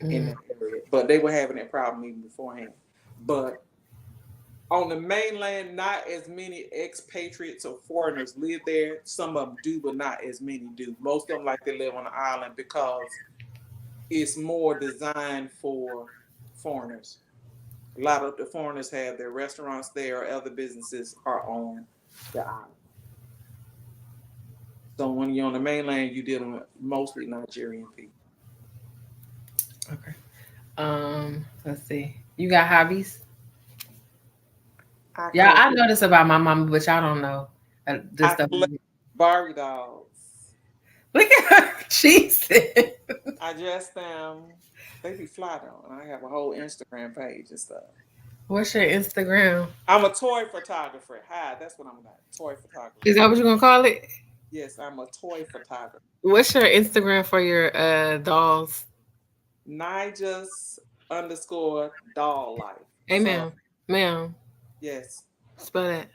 in that area. But they were having that problem even beforehand. But on the mainland, not as many expatriates or foreigners live there. Some of them do, but not as many do. Most of them like to live on the island because it's more designed for foreigners. A lot of the foreigners have their restaurants there, or other businesses are on the island. So when you're on the mainland, you're dealing with mostly Nigerian people. Okay. Let's see. You got hobbies? I Yeah, I collect, know this about my mama, but y'all don't know. This I stuff. collect Barbie dolls. Look at her. She said. I dress them. They be fly though, and I have a whole Instagram page and stuff. What's your Instagram? I'm a toy photographer. Hi, that's what I'm about. Toy photographer. Is that what you're gonna call it? Yes, I'm a toy photographer. What's your Instagram for your dolls? Nijas _ doll life. Hey, So, ma'am. yes. Spell that.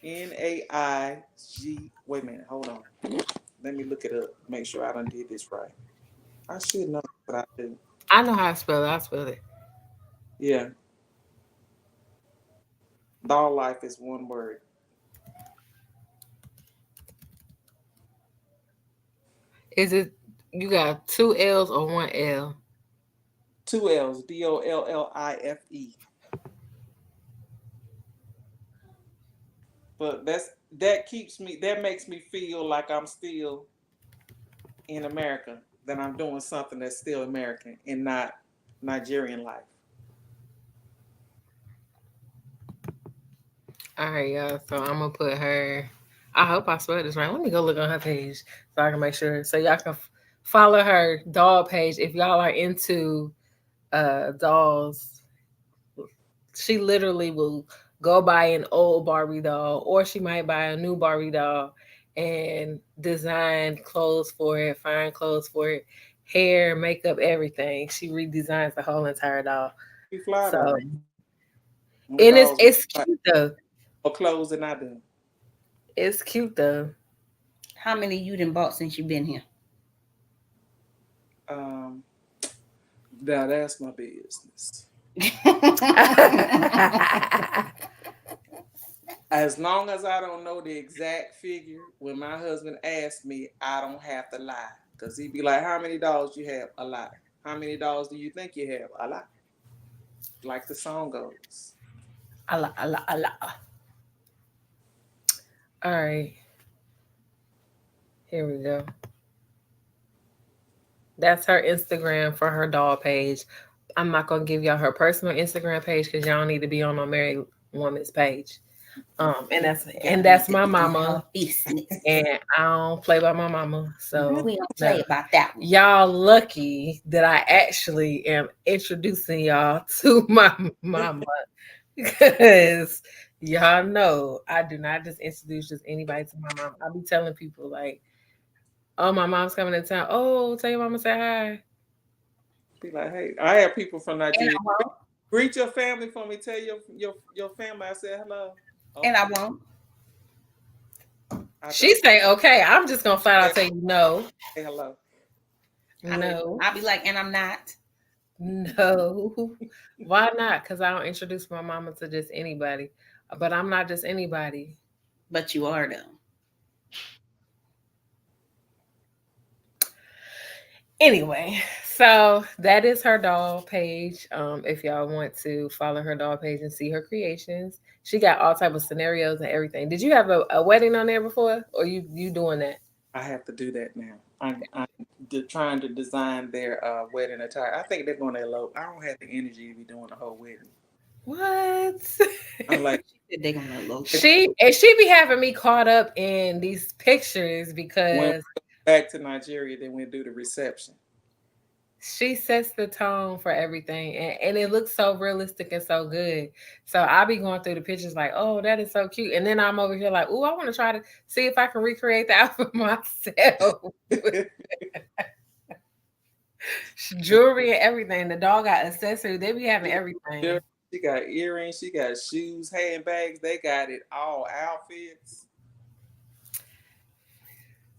NAIG. Wait a minute, hold on. Let me look it up. Make sure I done did this right. I should know, but I didn't. I know how to spell it. I spell it. Yeah. Doll life is one word. Is it you got 2 L's or 1 L? 2 L's. DOLLIFE. But that makes me feel like I'm still in America, that I'm doing something that's still American and not Nigerian life. All right, y'all. So I'm gonna put her. I hope I spelled this right. Let me go look on her page so I can make sure. So y'all can follow her doll page if y'all are into dolls. She literally will go buy an old Barbie doll, or she might buy a new Barbie doll and design clothes for it, find clothes for it, hair, makeup, everything. She redesigns the whole entire doll. We fly So, though. and Them dolls it's look cute though. more clothes than I do. It's cute though. How many you done bought since you've been here? Now that's my business. As long as I don't know the exact figure, when my husband asks me, I don't have to lie. Because he'd be like, how many dollars you have? A lot. How many dollars do you think you have? A lot. Like the song goes. Allah. All right. Here we go. That's her Instagram for her doll page. I'm not gonna give y'all her personal Instagram page because y'all need to be on a married woman's page. And that's my mama. And I don't play by my mama. So we don't play about that one. Y'all lucky that I actually am introducing y'all to my mama. Because y'all know I do not just introduce just anybody to my mom. I be telling people like, oh, my mom's coming to town. Oh, tell your mama say hi. Be like, hey, I have people from Nigeria. Greet your family for me. Tell your family I said hello. Okay. And I won't. She say okay. I'm just gonna flat out say no. Say hello. No. I'll be like, and I'm not. No. Why not? Because I don't introduce my mama to just anybody. But I'm not just anybody. But you are though. Anyway, so that is her doll page. If y'all want to follow her doll page and see her creations, she got all type of scenarios and everything. Did you have a wedding on there before, or you doing that? I have to do that now. I'm trying to design their wedding attire. I think they're going to elope. I don't have the energy to be doing the whole wedding. What? I'm like, they're going to elope. She be having me caught up in these pictures because when we go back to Nigeria, then we'll do the reception. She sets the tone for everything, and it looks so realistic and so good. So I'll be going through the pictures like, oh, that is so cute. And then I'm over here like, oh, I want to try to see if I can recreate the outfit myself. Jewelry and everything. The dog got accessories. They be having everything. She got earrings, she got shoes, handbags, they got it all, outfits.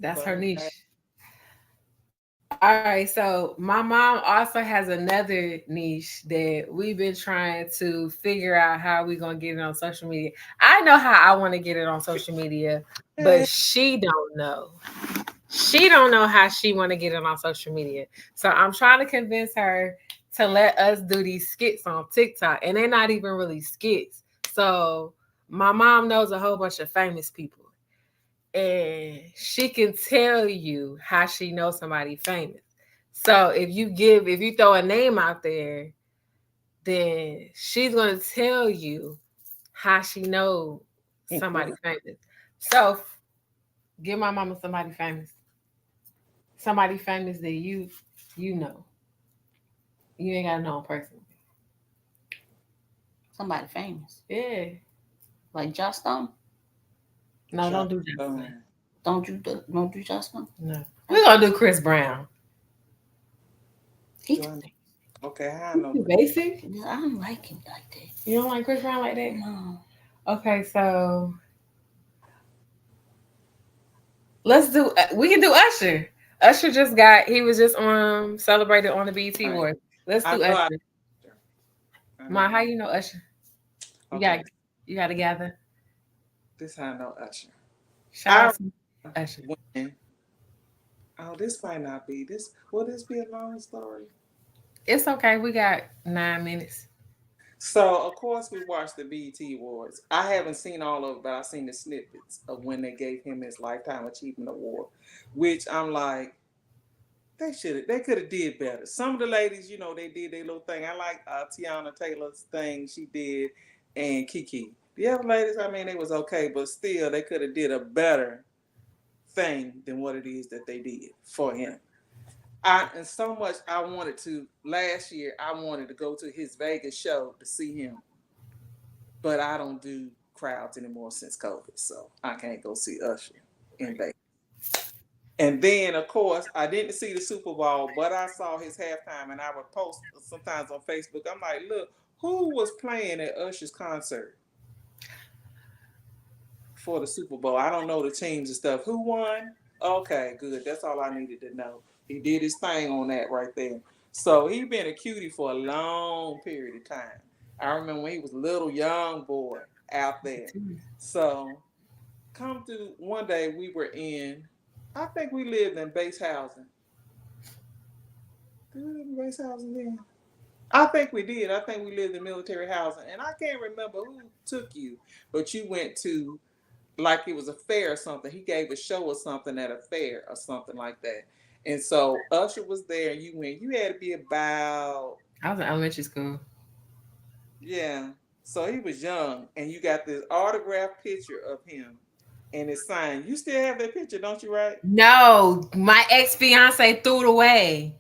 That's her But niche. All right, so my mom also has another niche that we've been trying to figure out how we're gonna get it on social media. I know how I want to get it on social media, but she don't know. She don't know how she want to get it on social media. So I'm trying to convince her to let us do these skits on TikTok, and they're not even really skits. So my mom knows a whole bunch of famous people, and she can tell you how she knows somebody famous. So if you throw a name out there, then she's gonna tell you how she know somebody famous. So give my mama somebody famous. Somebody famous that you know. You ain't gotta know a person. Somebody famous. Yeah. Like Josh Stone. No, don't do Justin. Don't do Josh Stone. No. We're gonna do Chris Brown. He okay, I know. Basic? I don't like him like that. You don't like Chris Brown like that? No. Okay, so we can do Usher. Usher he was just celebrated on the BET Awards. Let's do Usher. Ma, how you know Usher? You gotta gather. This how I know Usher. Shout out to Usher. Oh, this might not be this. Will this be a long story? It's okay. We got 9 minutes. So, of course, we watched the BET Awards. I haven't seen all of it, but I've seen the snippets of when they gave him his Lifetime Achievement Award, which I'm like, they could have did better. Some of the ladies, they did their little thing. I like Tiana Taylor's thing she did, and Kiki. The other ladies, I mean, they was okay, but still, they could have did a better thing than what it is that they did for him. And so much I wanted to last year. I wanted to go to his Vegas show to see him, but I don't do crowds anymore since COVID, so I can't go see Usher in Vegas. And then, of course, I didn't see the Super Bowl, but I saw his halftime, and I would post sometimes on Facebook. I'm like, look, who was playing at Usher's concert for the Super Bowl? I don't know the teams and stuff. Who won? Okay, good. That's all I needed to know. He did his thing on that right there. So he been a cutie for a long period of time. I remember when he was a little young boy out there. So come through one day we were I think we lived in base housing. Did we live in base housing then? I think we did. I think we lived in military housing. And I can't remember who took you, but you went to like it was a fair or something. He gave a show or something at a fair or something like that. And so Usher was there and you went. You had to be about... I was in elementary school. Yeah. So he was young and you got this autographed picture of him and it's signed. You still have that picture, don't you, right? No, my ex-fiance threw it away.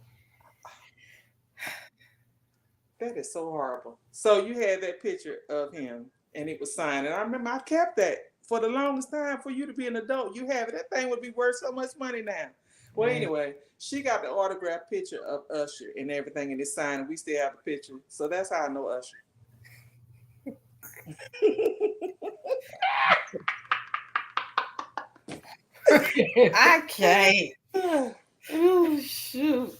That is so horrible. So you had that picture of him and it was signed. And I remember I kept that for the longest time. For you to be an adult, you have it. That thing would be worth so much money now. Well, anyway, she got the autographed picture of Usher and everything, and it's signed, and we still have the picture. So that's how I know Usher. I can't. Oh, shoot.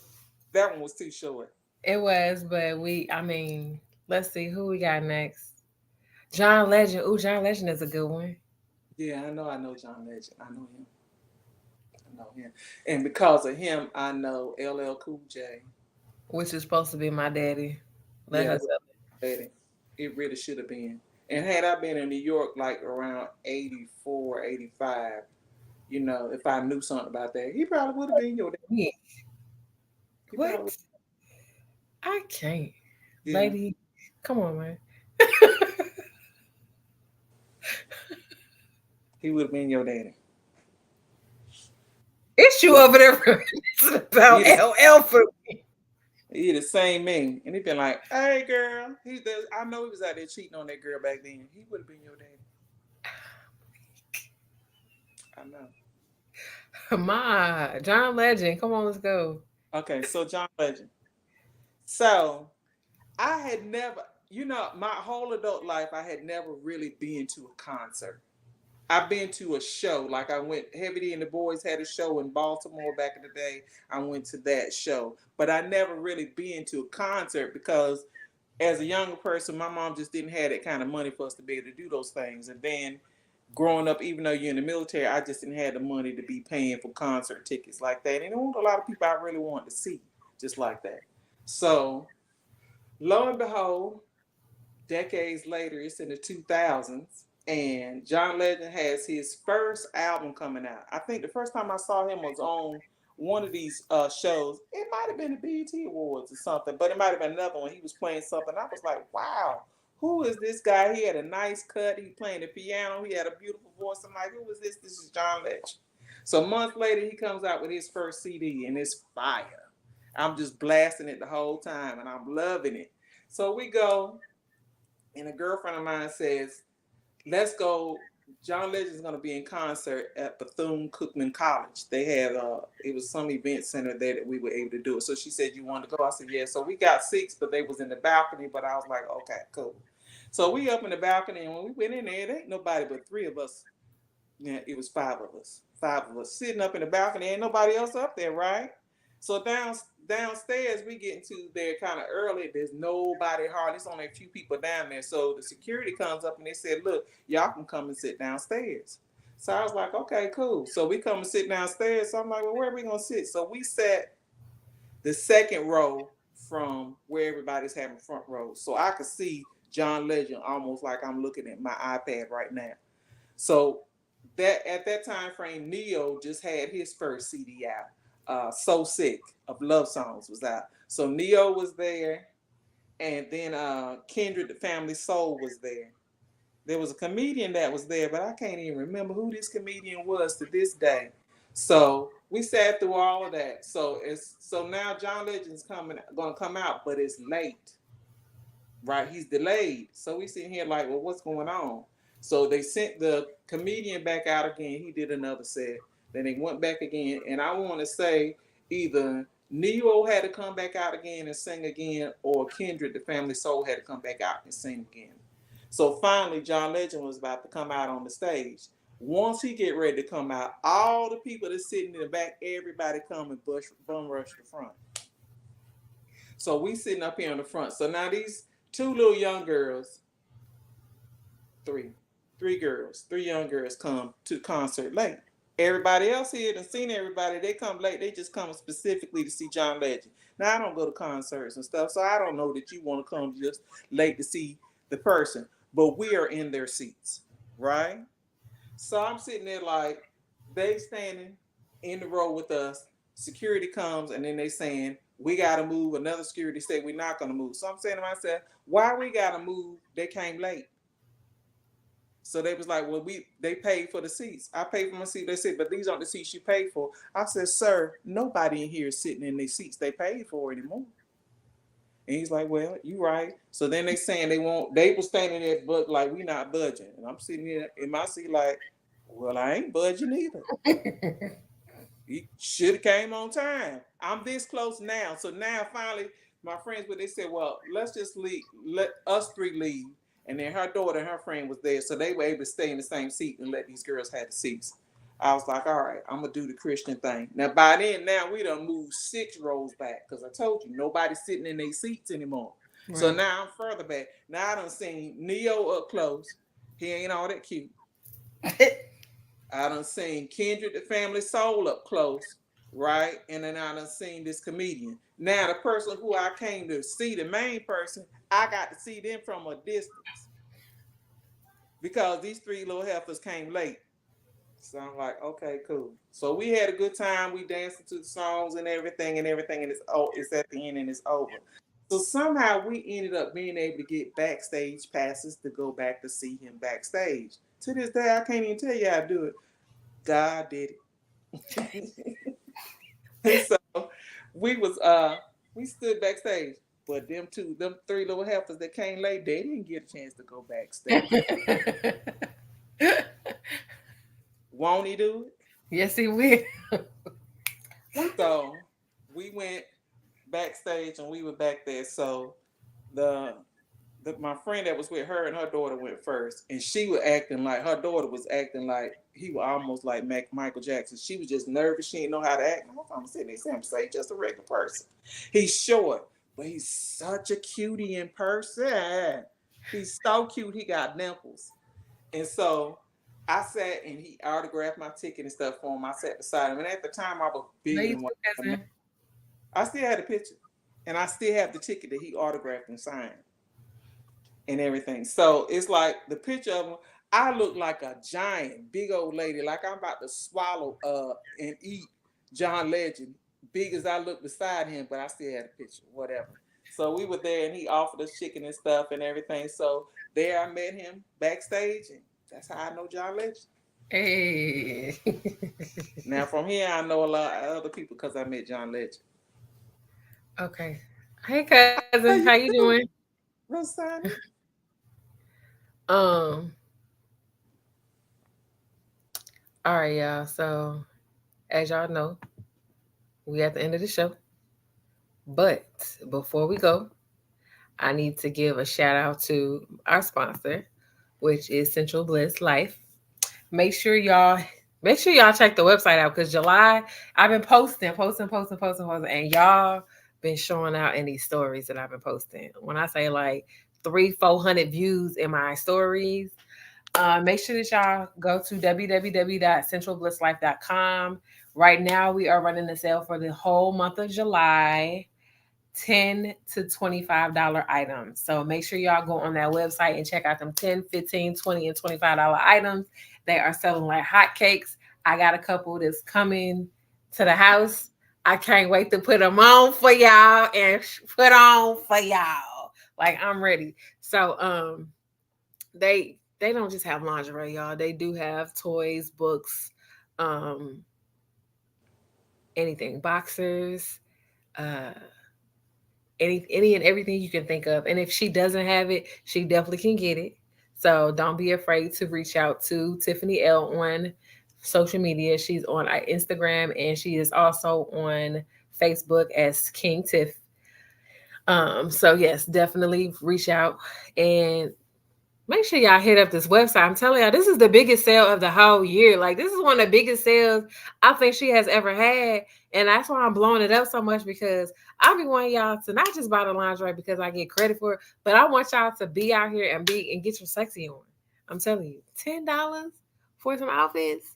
That one was too short. It was, but let's see who we got next. John Legend. Ooh, John Legend is a good one. Yeah, I know John Legend. I know him. And because of him, I know LL Cool J. Which is supposed to be my daddy. Let her tell it. It really should have been. And had I been in New York like around 84, 85, if I knew something about that, he probably would have been your daddy. What? I can't. Yeah. Lady, come on, man. He would have been your daddy. It's you over there about LL for me. He the same man. And he been like, hey, girl. I know he was out there cheating on that girl back then. He would have been your daddy. I know. Ma, John Legend. Come on, let's go. Okay, so John Legend. So I had never, my whole adult life, I had never really been to a concert. I've been to a show. Like I went, Heavy D and the Boys had a show in Baltimore back in the day. I went to that show, but I never really been to a concert because as a younger person, my mom just didn't have that kind of money for us to be able to do those things. And then growing up, even though you're in the military, I just didn't have the money to be paying for concert tickets like that. And there weren't a lot of people I really wanted to see just like that. So lo and behold, decades later, it's in the 2000s, and John Legend has his first album coming out. I think the first time I saw him was on one of these shows. It might have been the BET Awards or something, but it might have been another one. He was playing something. I was like, wow, who is this guy? He had a nice cut. He playing the piano. He had a beautiful voice. I'm like, who is this? This is John Legend. So a month later, he comes out with his first CD, and it's fire. I'm just blasting it the whole time, and I'm loving it. So we go, and a girlfriend of mine says, let's go. John Legend is going to be in concert at Bethune-Cookman College. They had, it was some event center there that we were able to do it. So she said, you want to go? I said, yeah. So we got seats, but they was in the balcony, but I was like, okay, cool. So we up in the balcony, and when we went in there, it ain't nobody but three of us. Yeah, it was five of us sitting up in the balcony. Ain't nobody else up there, right? So downstairs, we get into there kind of early. There's nobody hardly. There's only a few people down there. So the security comes up and they said, look, y'all can come and sit downstairs. So I was like, okay, cool. So we come and sit downstairs. So I'm like, well, where are we going to sit? So we sat the second row from where everybody's having front row. So I could see John Legend almost like I'm looking at my iPad right now. So that at that time frame, Neo just had his first CD out. So Sick of Love Songs was out. So Neo was there, and then Kendrick the Family Soul was there. There was a comedian that was there, but I can't even remember who this comedian was to this day. So we sat through all of that. So now John Legend's gonna come out, but it's late. Right? He's delayed. So we sitting here like, well, what's going on? So they sent the comedian back out again. He did another set. Then they went back again. And I want to say either Neo had to come back out again and sing again, or Kendrick, the Family Soul, had to come back out and sing again. So finally, John Legend was about to come out on the stage. Once he get ready to come out, all the people that's sitting in the back, everybody come and bum rush the front. So we sitting up here on the front. So now these two little young girls, three young girls come to the concert late. Everybody else here done seen everybody. They come late. They just come specifically to see John Legend. Now, I don't go to concerts and stuff, so I don't know that you want to come just late to see the person. But we are in their seats, right? So I'm sitting there like, they standing in the row with us. Security comes, and then they saying, we got to move. Another security said, we're not going to move. So I'm saying to myself, why we got to move? They came late. So they was like, well, they paid for the seats. I paid for my seat. They said, but these aren't the seats you paid for. I said, sir, nobody in here is sitting in their seats they paid for anymore. And he's like, well, you right. So then they saying they was standing there, but like, we not budging. And I'm sitting here in my seat like, well, I ain't budging either. He should have came on time. I'm this close now. So now finally, my friends, they said, well, let's just leave. Let us three leave. And then her daughter and her friend was there. So they were able to stay in the same seat and let these girls have the seats. I was like, all right, I'm going to do the Christian thing. Now, by then, we done moved 6 rows back. Because I told you, nobody's sitting in their seats anymore. Right. So now I'm further back. Now I done seen Neo up close. He ain't all that cute. I done seen Kendrick, the Family Soul up close. Right? And then I done seen this comedian. Now, the person who I came to see, the main person, I got to see them from a distance because these 3 little heifers came late. So I'm like, okay, cool. So we had a good time. We danced to the songs and everything, and it's at the end and it's over. So somehow we ended up being able to get backstage passes to go back to see him backstage. To this day, I can't even tell you how to do it. God did it. So we stood backstage. But them 3 little heifers that came late, they didn't get a chance to go backstage. Won't he do it? Yes, he will. So we went backstage and we were back there. So the my friend that was with her and her daughter went first, and she was acting like her daughter was acting like he was almost like Michael Jackson. She was just nervous. She didn't know how to act. I'm sitting there saying, say just a regular person. He's short, but he's such a cutie in person. He's so cute. He got dimples, and so I sat and he autographed my ticket and stuff for him. I sat beside him, and at the time I was big Love you and too, white. cousin. I still had a picture, and I still have the ticket that he autographed and signed and everything. So it's like the picture of him. I look like a giant, big old lady, like I'm about to swallow and eat John Legend, big as I look beside him, but I still had a picture, whatever. So we were there, and he offered us chicken and stuff and everything. So there I met him backstage, and that's how I know John Legend. Hey. Now from here, I know a lot of other people because I met John Legend. Okay. Hey, cousin. How you doing? Rosanna? Um. All right, y'all. So, as y'all know, we at the end of the show. But before we go, I need to give a shout out to our sponsor, which is Central Bliss Life. Make sure y'all check the website out because July I've been posting, and y'all been showing out in these stories that I've been posting. When I say like 300-400 views in my stories, make sure that y'all go to www.centralblisslife.com. Right now, we are running the sale for the whole month of July. $10 to $25 items. So make sure y'all go on that website and check out them 10, 15, 20, and $25 items. They are selling like hotcakes. I got a couple that's coming to the house. I can't wait to put them on for y'all and put on for y'all. Like I'm ready. So they don't just have lingerie, y'all. They do have toys, books, anything, boxers, any and everything you can think of. And if she doesn't have it, she definitely can get it. So don't be afraid to reach out to Tiffany L on social media. She's on Instagram and she is also on Facebook as King Tiff. So yes, definitely reach out and make sure y'all hit up this website. I'm telling y'all, this is the biggest sale of the whole year. Like this is one of the biggest sales I think she has ever had. And that's why I'm blowing it up so much because I be wanting y'all to not just buy the lingerie because I get credit for it, but I want y'all to be out here and get your sexy on. I'm telling you, $10 for some outfits,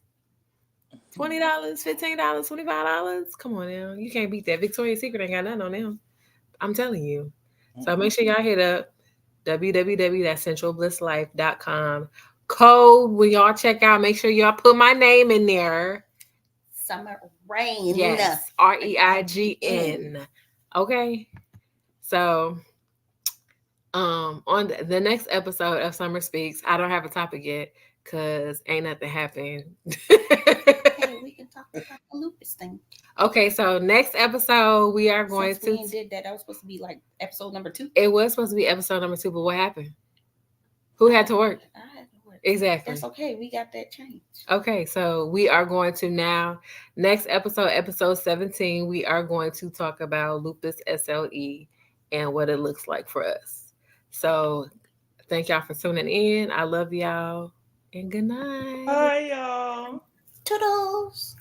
$20, $15, $25. Come on now. You can't beat that. Victoria's Secret ain't got nothing on them. I'm telling you. So make sure y'all hit up www.centralblisslife.com. Code when y'all check out, make sure y'all put my name in there. Summer Rain. Yes, REIGN. Okay. So on the next episode of Summer Speaks, I don't have a topic yet because ain't nothing happened. Hey, we can talk about the lupus thing. Okay, so next episode we are going Since we did that was supposed to be like episode number 2. It was supposed to be episode number 2, but what happened? Who had to work? I had to work. Exactly. That's okay. We got that change. Okay, so we are going to now, next episode 17, we are going to talk about lupus SLE and what it looks like for us. So thank y'all for tuning in. I love y'all and good night. Bye, y'all. Toodles.